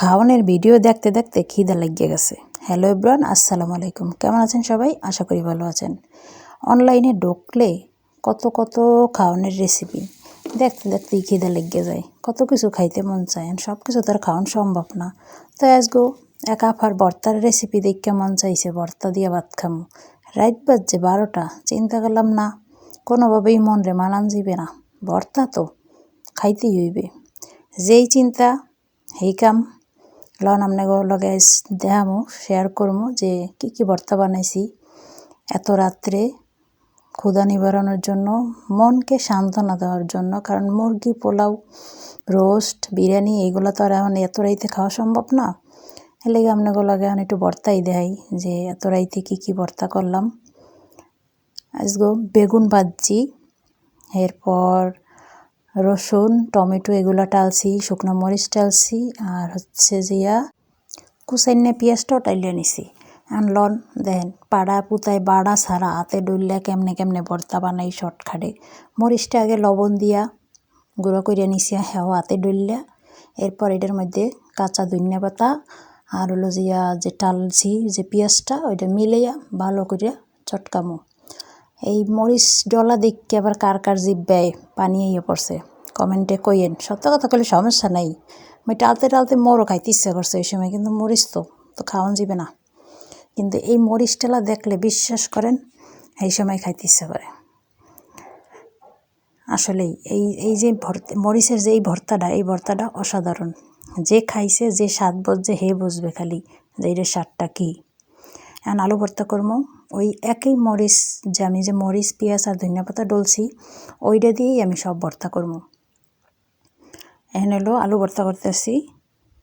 খাওয়ানোর ভিডিও দেখতে দেখতে খিদে লেগে গেছে। হ্যালো এভরিওয়ান, আসসালামু আলাইকুম। কেমন আছেন সবাই? আশা করি ভালো আছেন। অনলাইনে ঢুকলে কত কত খাওয়ানোর রেসিপি দেখতে দেখতেই খিদে লেগে যায়, কত কিছু খাইতে মন চায়। সব কিছু তো আর খাওয়ানো সম্ভব না। তো আজগো এক আফার ভর্তার রেসিপি দেখে মন চাইছে, ভর্তা দিয়ে ভাত খামো। রাত বাজছে 12টা, চিন্তা করলাম না কোনোভাবেই মন রে মানান যাবে না, ভর্তা তো খাইতেই হইবে। যেই চিন্তা হেই কাম। লন আপনাকে লগে দেখামো, শেয়ার করবো যে কি ভর্তা বানাইছি এত রাত্রে ক্ষুধা নিবারণের জন্য, মনকে সান্ত্বনা দেওয়ার জন্য। কারণ মুরগি পোলাও, রোস্ট, বিরিয়ানি এগুলো তো আর এখন এত রাইতে খাওয়া সম্ভব না। এর লেগে আপনাকে লগে এখন একটু ভর্তাই দেখাই যে এত রাইতে কি ভর্তা করলাম। আজগো বেগুন ভাজি, এরপর রসুন, টমেটো এগুলো টালছি, শুকনো মরিচ টালছি, আর হচ্ছে জিয়া কুচাইনে পেঁয়াজটাও টাইলে নিছি। এখন লন দেন পাড়া পুতায় বাড়া ছাড়া হাতে ডুললে কেমনে কেমনে ভর্তা বানাই শর্টকাটে। মরিচটা আগে লবণ দিয়া গুঁড়ো করে নিছি হেও হাতে ডুললে। এরপর এটার মধ্যে কাঁচা ধনিয়া পাতা আর হলো জিয়া যে টালছি যে পেঁয়াজটা ওইটা মিলাইয়া ভালো করে চটকামো। এই মরিচ ডলা দেখতে আবার কার কার জিব্বায় পানি ইয়ে পড়ছে কমেন্টে কইয়েন। সত্য কথা কইলে সমস্যা নাই, আমি টালতে টালতে মোরও খাইতে ইচ্ছা করছে এই সময়, কিন্তু মরিচ তো খাওয়ান যাবে না। কিন্তু এই মরিচ টেলা দেখলে বিশ্বাস করেন এই সময় খাইতে ইচ্ছা করে। আসলেই এই যে মরিচের যে এই ভর্তাটা অসাধারণ। যে খাইছে, যে স্বাদ বুঝছে হে বুঝবে খালি যে এটার স্বাদটা কী। এখন আলু ভর্তা করবো ওই একই মরিচ, যে আমি যে মরিচ পেঁয়াজ আর ধনিয়া পাতা ডলছি ওইটা দিয়েই আমি সব ভর্তা করবো। এখন হলো আলু ভর্তা করতেছি,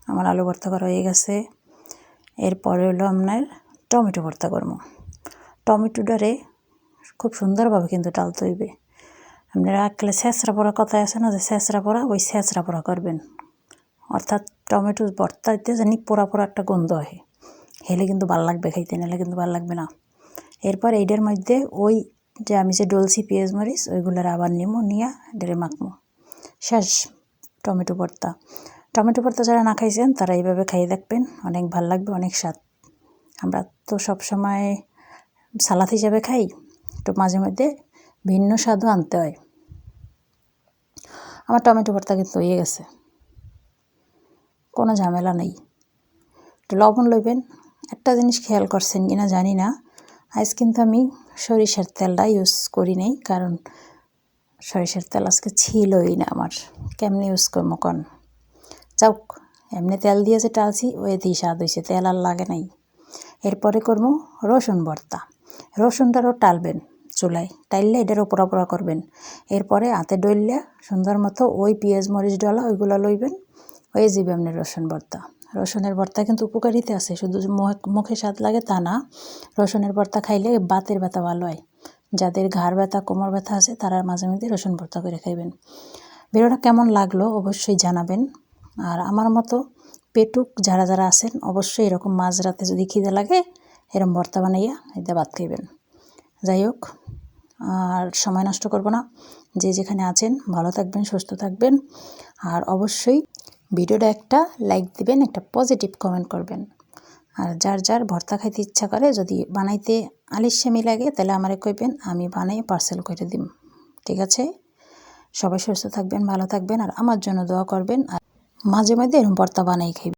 আমার আলু ভর্তা করা হয়ে গেছে। এরপরে হলো আপনার টমেটো ভর্তা করবো। টমেটোটারে খুব সুন্দরভাবে কিন্তু টালতে হইবে। আপনারা একলে ছেঁচড়া পড়া কথা আছে না, যে ছেঁচড়া পড়া, ওই ছেঁচড়া পড়া করবেন। অর্থাৎ টমেটো ভর্তাতে জানি পোড়া পোড়া একটা গন্ধ হয়, হেলে কিন্তু ভাল লাগবে খাইতে, নাহলে কিন্তু ভাল লাগবে না। এরপর এইটার মধ্যে ওই যে আমি যে ডলছি পেঁয়াজ মরিচ ওইগুলোর আবার নিমো, নিয়ে এটারে মাখবো। শেষ টমেটো ভর্তা। টমেটো ভর্তা যারা না খাইছেন তারা এইভাবে খাইয়ে দেখবেন, অনেক ভাল লাগবে, অনেক স্বাদ। আমরা তো সবসময় সালাদ হিসাবে খাই, তো মাঝে মধ্যে ভিন্ন স্বাদও আনতে হয়। আমার টমেটো ভর্তা কিন্তু হয়ে গেছে, কোনো ঝামেলা নেই। একটু লবণ লইবেন। একটা জিনিস খেয়াল করছেন কিনা জানি না, আজ কিন্তু আমি সরিষার তেলটা ইউজ করি নাই, কারণ সরিষার তেল আজকে ছিলই না আমার। কেমনি ইউজ করবো কন? যাক, এমনি তেল দিয়ে যে টালছি ওইতেই স্বাদ হয়েছে, তেল আর লাগে নাই। এরপরে করবো রসুন ভর্তা। রসুনটারও টালবেন চুলায়, টাইললে এটার ওপরা পোড়া করবেন। এরপরে হাতে ডললে সুন্দর মতো ওই পেঁয়াজ মরিচ ডলা ওইগুলো লইবেন, ওই যাবে আপনার রসুন ভর্তা। রসুনের ভর্তা কিন্তু উপকারিতা আছে, শুধু মুখে স্বাদ লাগে তা না। রসুনের ভর্তা খাইলে বাতের ব্যথা ভালো হয়। যাদের ঘাড় ব্যথা, কোমর ব্যথা আছে তারা মাঝে মধ্যে রসুন ভর্তা করে খাইবেন। ভিডিওটা কেমন লাগলো অবশ্যই জানাবেন। আর আমার মতো পেটুক যারা যারা আছেন অবশ্যই এরকম মাঝরাতে যদি খিদে লাগে এরকম ভর্তা বানাইয়া এতে ভাত খাইবেন। যাই হোক, আর সময় নষ্ট করব না। যে যেখানে আছেন ভালো থাকবেন, সুস্থ থাকবেন। আর অবশ্যই ভিডিওটা একটা লাইক দিবেন, একটা পজিটিভ কমেন্ট করবেন। আর যার যার ভর্তা খাইতে ইচ্ছা করে, যদি বানাইতে আলিস্যামি লাগে তাহলে আমারে কইবেন, আমি বানাই পার্সেল করে দিম। ঠিক আছে? সবাই সুস্থ থাকবেন, ভালো থাকবেন, আর আমার জন্য দোয়া করবেন। আর মাঝে মধ্যে এরকম ভর্তা বানাই খাইবেন।